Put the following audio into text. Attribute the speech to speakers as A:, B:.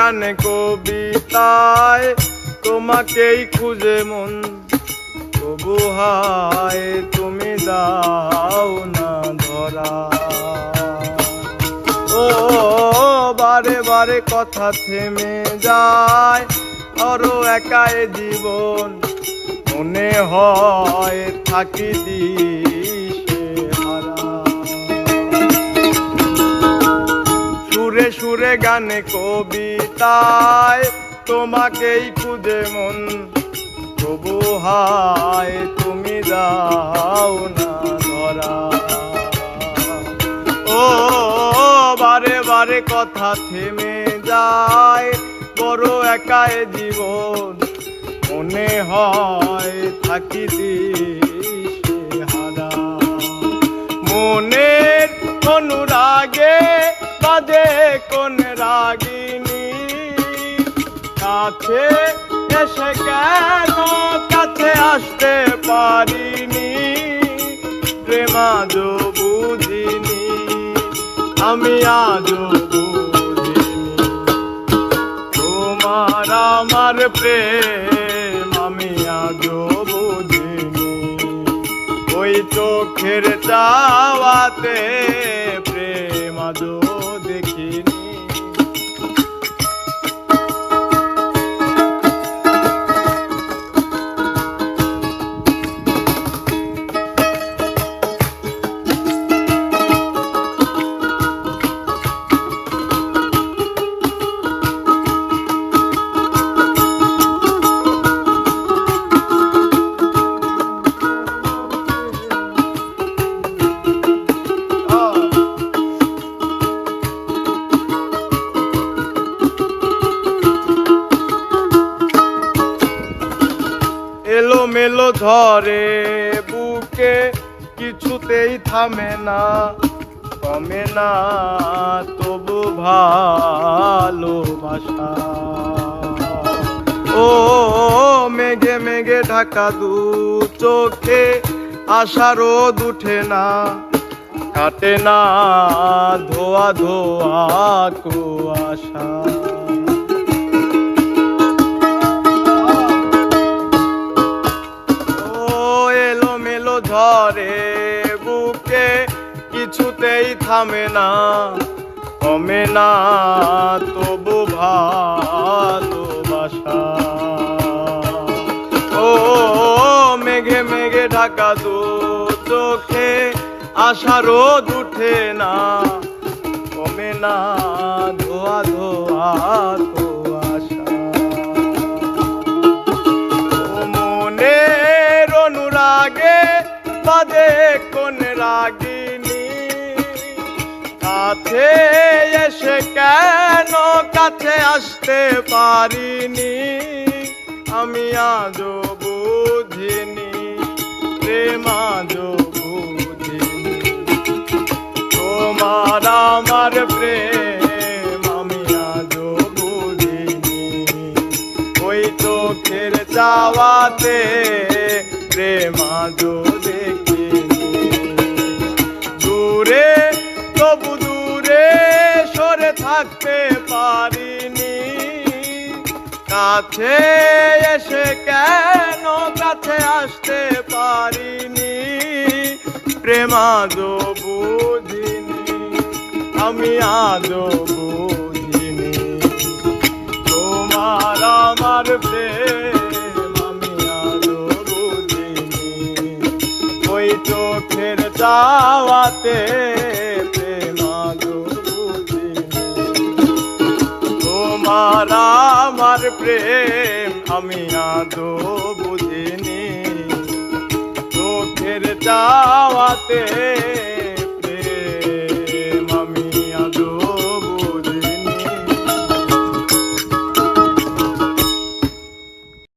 A: গানে কবিতায় তোমাকেই খুঁজে মন, তবু হায় তুমি দাও না ধরা। ও বারে বারে কথা থেমে যায়, আরো একাই জীবন মনে হয় থাকি দিশে হারা। সুরে সুরে গানে কবিতায় তোমাকেই খুঁজে মন, তবু হায় তুমি দাও না ধরা। ও বারে বারে কথা থেমে যায়, বড় একাই জীবন মনে হয় থাকি দিশে হারা। মনের অনুরাগে বাজে কোন রাগিনী, কাছে এসে কেন কাছে আসতে পারিনি। প্রেম আজও বুঝিনি, আমি আজও বুঝিনি। তোমার আমার প্রেম আমি আজও বুঝিনি। ওই চোখের চাওয়াতে প্রেম আজও দেখিনি। এলো মেলো ধরে বুকে, কিছুতেই থামে না কমে না তবু ভালোবাসা। ও মেঘে মেঘে ঢাকা দু চোখে, আশা রোদ উঠে না কাটে না ধোয়া ধোয়া কুয়াশা। ধরে বুকে, কিছুতেই থামে না কমে না তবু ভালোবাসা। ও মেঘে মেঘে ঢাকা দু চোখে, আশা রোদ উঠে না কমে না ধোয়া ধোয়া কুয়াশা। মনের অনুরাগে বাজে কোন রাগিনী, কাছে এসে কেন কাছে আসতে পারিনি। আমি আজও বুঝিনি, প্রেম আজও বুঝিনি। তোমার আমার প্রেম আমি আজও বুঝিনি। ওই চোখের চাওয়াতে প্রেম আজও দেখিনি। দূরে তবু দূরে সরে থাকতে পারিনি, কাছে এসে কেন কাছে আসতে পারিনি। প্রেম আজও বুঝিনি, আমি আজও বুঝিনি। তোমার আমার প্রেম আমি আজও বুঝিনি। ওই চোখের চাওয়াতে প্রেম আজও বুঝিনি। তোমার আমার প্রেম আমি আজও বুঝিনি। চোখের চাওয়াতে